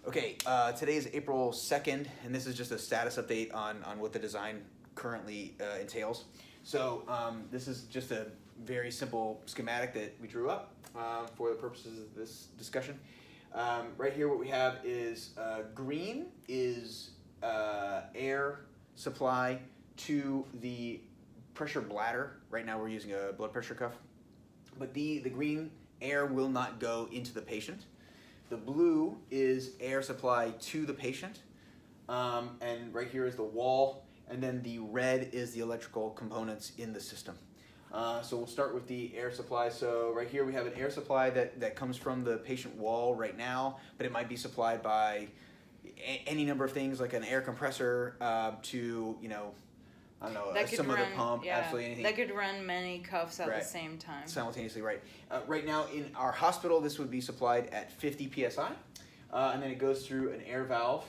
Okay, today is April 2nd, and this is just a status update on what the design currently entails. So this is just a very simple schematic that we drew up for the purposes of this discussion. Right here what we have is green is air supply to the pressure bladder. Right now we're using a blood pressure cuff, but the green air will not go into the patient. The blue is air supply to the patient, and right here is the wall, and then the red is the electrical components in the system. So we'll start with the air supply. So right here we have an air supply that comes from the patient wall right now, but it might be supplied by any number of things like an air compressor to, I don't know, some other pump, absolutely anything. That could run many cuffs at the same time. Simultaneously, right. Right now in our hospital, this would be supplied at 50 psi, and then it goes through an air valve.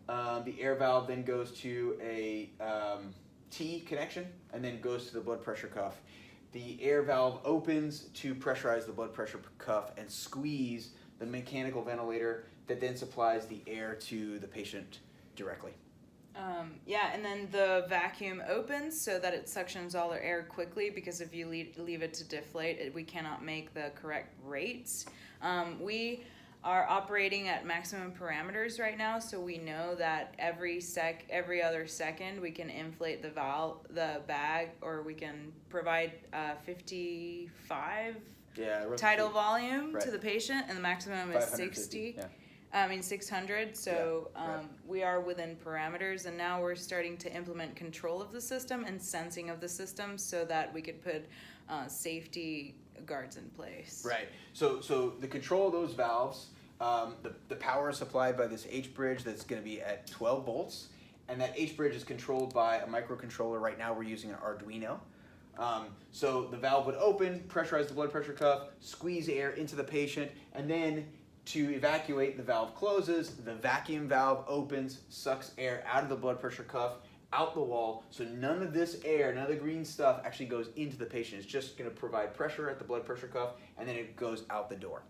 The air valve then goes to a T connection and then goes to the blood pressure cuff. The air valve opens to pressurize the blood pressure cuff and squeeze the mechanical ventilator that then supplies the air to the patient directly. And then the vacuum opens so that it suctions all the air quickly, because if you leave it to deflate, we cannot make the correct rates. We are operating at maximum parameters right now, so we know that every other second we can inflate the bag, or we can provide 55 tidal volume to the patient, and the maximum is 60. 600, so we are within parameters, and now we're starting to implement control of the system and sensing of the system so that we could put safety guards in place. Right, so the control of those valves, the power is supplied by this H-bridge that's going to be at 12 volts, and that H-bridge is controlled by a microcontroller. Right now we're using an Arduino. So the valve would open, pressurize the blood pressure cuff, squeeze air into the patient, and then to evacuate, the valve closes, the vacuum valve opens, sucks air out of the blood pressure cuff, out the wall, so none of this air, none of the green stuff actually goes into the patient. It's just going to provide pressure at the blood pressure cuff, and then it goes out the door.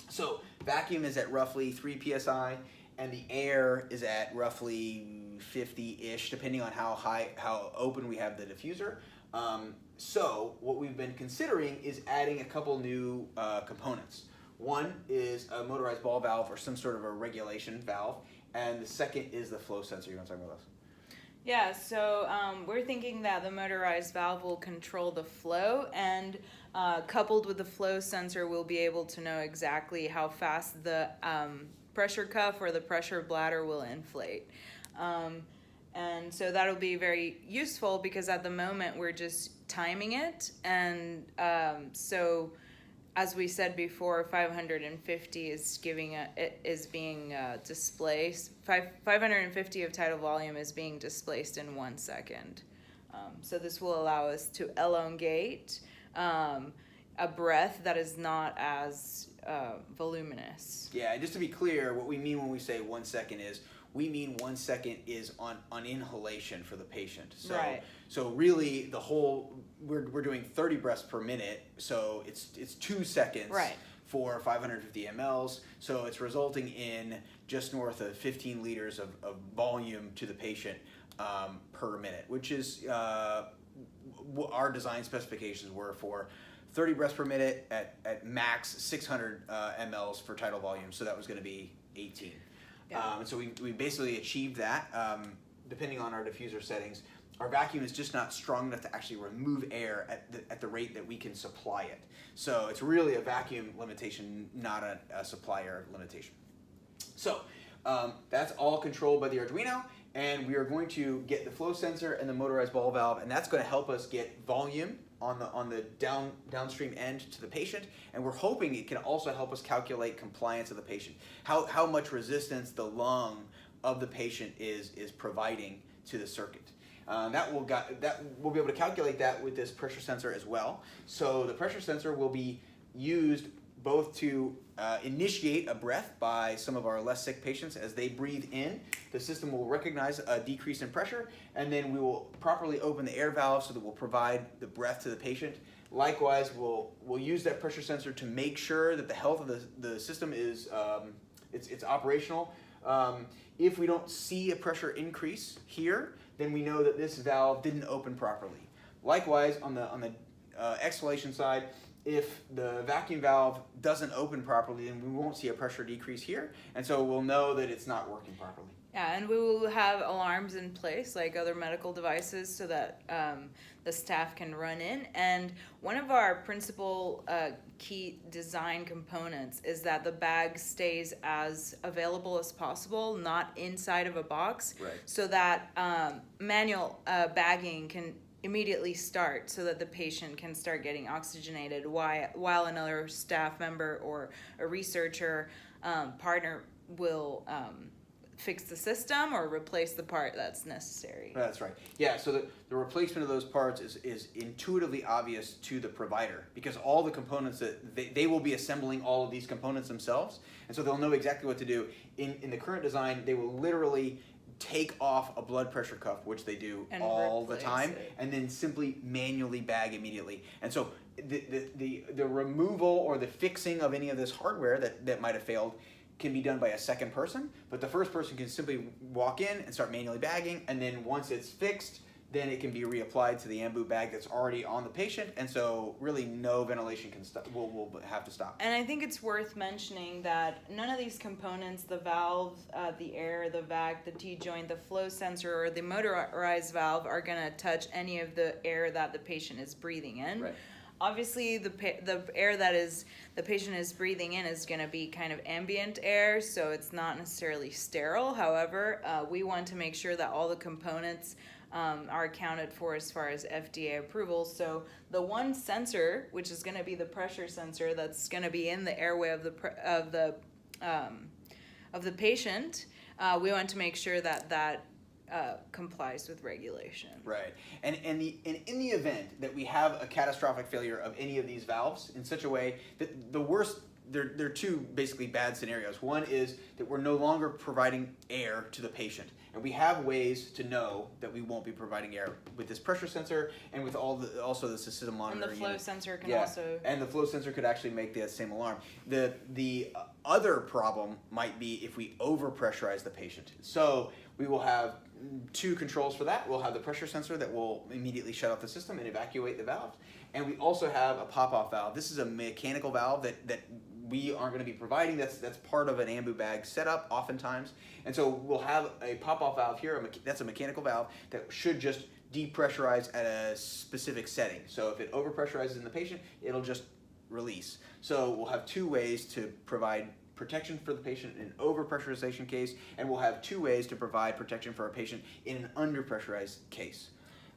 So vacuum is at roughly 3 psi, and the air is at roughly 50-ish, depending on how open we have the diffuser. So what we've been considering is adding a couple new components. One is a motorized ball valve or some sort of a regulation valve, and the second is the flow sensor. You want to talk about this? Yeah, so we're thinking that the motorized valve will control the flow, and coupled with the flow sensor, we'll be able to know exactly how fast the pressure cuff or the pressure bladder will inflate. And so that'll be very useful, because at the moment we're just timing it, and so as we said before, 550 is being displaced. 550 of tidal volume is being displaced in 1 second. So this will allow us to elongate a breath that is not as voluminous. Yeah, just to be clear, what we mean when we say 1 second is, we mean 1 second is on inhalation for the patient. So, so really the whole, we're doing 30 breaths per minute, so it's 2 seconds for 550 mLs. So it's resulting in just north of 15 liters of volume to the patient per minute, which is our design specifications were for 30 breaths per minute at max 600 mLs for tidal volume. So that was going to be 18. And so we basically achieved that. Depending on our diffuser settings, our vacuum is just not strong enough to actually remove air at the rate that we can supply it. So it's really a vacuum limitation, not a supply air limitation. So that's all controlled by the Arduino, and we are going to get the flow sensor and the motorized ball valve, and that's going to help us get volume on the downstream end to the patient, and we're hoping it can also help us calculate compliance of the patient, how much resistance the lung of the patient is providing to the circuit. We'll be able to calculate that with this pressure sensor as well. So the pressure sensor will be used both to initiate a breath by some of our less sick patients. As they breathe in, the system will recognize a decrease in pressure, and then we will properly open the air valve so that we'll provide the breath to the patient. Likewise, we'll use that pressure sensor to make sure that the health of the system is it's operational. If we don't see a pressure increase here, then we know that this valve didn't open properly. Likewise, on the exhalation side, if the vacuum valve doesn't open properly, then we won't see a pressure decrease here, and so we'll know that it's not working properly. Yeah, and we will have alarms in place like other medical devices so that the staff can run in. And one of our principal key design components is that the bag stays as available as possible, not inside of a box, Right. so that manual bagging can immediately start so that the patient can start getting oxygenated while another staff member or a researcher partner will fix the system or replace the part that's necessary. That's right. Yeah, so the replacement of those parts is intuitively obvious to the provider, because all the components that they will be assembling all of these components themselves, and so they'll know exactly what to do. In the current design, they will literally take off a blood pressure cuff, which they do And all the replace time, it. and then simply manually bag immediately. And so the removal or the fixing of any of this hardware that might have failed can be done by a second person, but the first person can simply walk in and start manually bagging, and then once it's fixed, then it can be reapplied to the ambu bag that's already on the patient, and so really no ventilation can stop. Will have to stop. And I think it's worth mentioning that none of these components, the valve, the air, the vac, the T-joint, the flow sensor, or the motorized valve, are going to touch any of the air that the patient is breathing in. Right. Obviously, the air that the patient is breathing in is going to be kind of ambient air, so it's not necessarily sterile. However, we want to make sure that all the components are accounted for as far as FDA approval. So the one sensor, which is going to be the pressure sensor, that's going to be in the airway of the patient, we want to make sure that complies with regulation. Right, and in the event that we have a catastrophic failure of any of these valves in such a way that the worst, there are two basically bad scenarios. One is that we're no longer providing air to the patient, and we have ways to know that we won't be providing air with this pressure sensor and with also the system monitor. And the flow unit. sensor can also... And the flow sensor could actually make the same alarm. The other problem might be if we overpressurize the patient. So we will have two controls for that. We'll have the pressure sensor that will immediately shut off the system and evacuate the valve. And we also have a pop-off valve. This is a mechanical valve that we aren't going to be providing. That's part of an ambu bag setup oftentimes. And so we'll have a pop-off valve here. That's a mechanical valve that should just depressurize at a specific setting. So if it overpressurizes in the patient, it'll just release. So we'll have two ways to provide protection for the patient in an overpressurization case, and we'll have two ways to provide protection for a patient in an underpressurized case.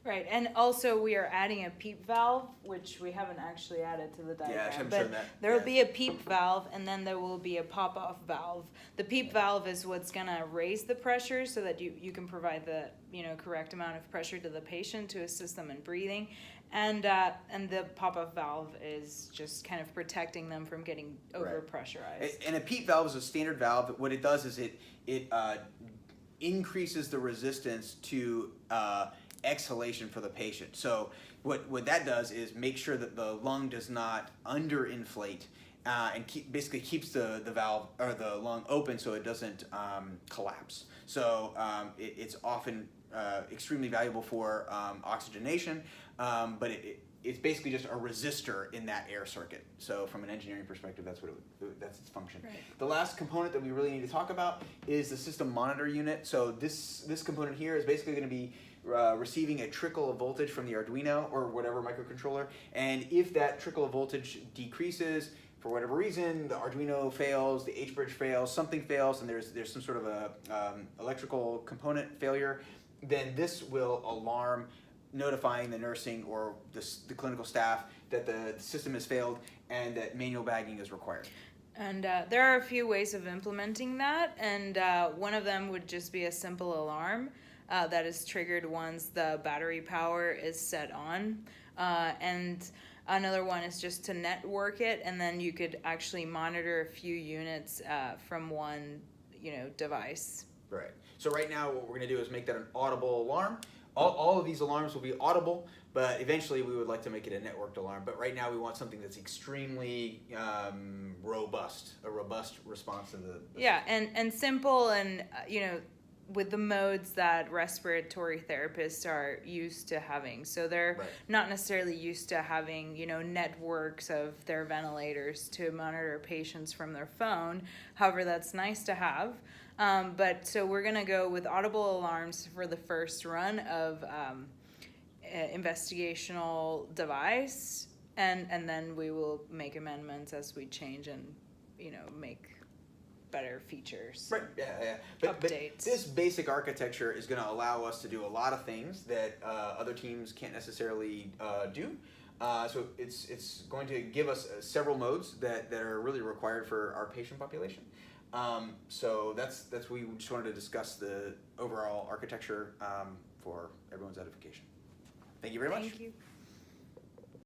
Right, and also we are adding a PEEP valve, which we haven't actually added to the diagram. Yeah, I haven't but shown that. there will Yeah. be a PEEP valve, and then there will be a pop-off valve. The PEEP valve is what's going to raise the pressure so that you can provide the correct amount of pressure to the patient to assist them in breathing, and the pop-off valve is just kind of protecting them from getting overpressurized. And a PEEP valve is a standard valve. What it does is it increases the resistance to exhalation for the patient. So what that does is make sure that the lung does not underinflate and basically keeps the valve or the lung open so it doesn't collapse. So it's often extremely valuable for oxygenation, but it's basically just a resistor in that air circuit. So from an engineering perspective, that's its function. Right. The last component that we really need to talk about is the system monitor unit. So this component here is basically going to be receiving a trickle of voltage from the Arduino or whatever microcontroller, and if that trickle of voltage decreases for whatever reason, the Arduino fails, the H-bridge fails, something fails, and there's some sort of a electrical component failure, then this will alarm, notifying the nursing or the clinical staff that the system has failed and that manual bagging is required. And there are a few ways of implementing that, and one of them would just be a simple alarm that is triggered once the battery power is set on, and another one is just to network it, and then you could actually monitor a few units from one device. Right. So right now what we're going to do is make that an audible alarm. all of these alarms will be audible, but eventually we would like to make it a networked alarm. But right now we want something that's extremely robust, a robust response to the yeah, and simple, and with the modes that respiratory therapists are used to having. So they're not necessarily used to having, networks of their ventilators to monitor patients from their phone. However, that's nice to have. But so we're going to go with audible alarms for the first run of investigational device, and then we will make amendments as we change and, make better features. Right. Yeah. But this basic architecture is going to allow us to do a lot of things that other teams can't necessarily do. So it's going to give us several modes that are really required for our patient population. So that's we just wanted to discuss the overall architecture for everyone's edification. Thank you very much. Thank you.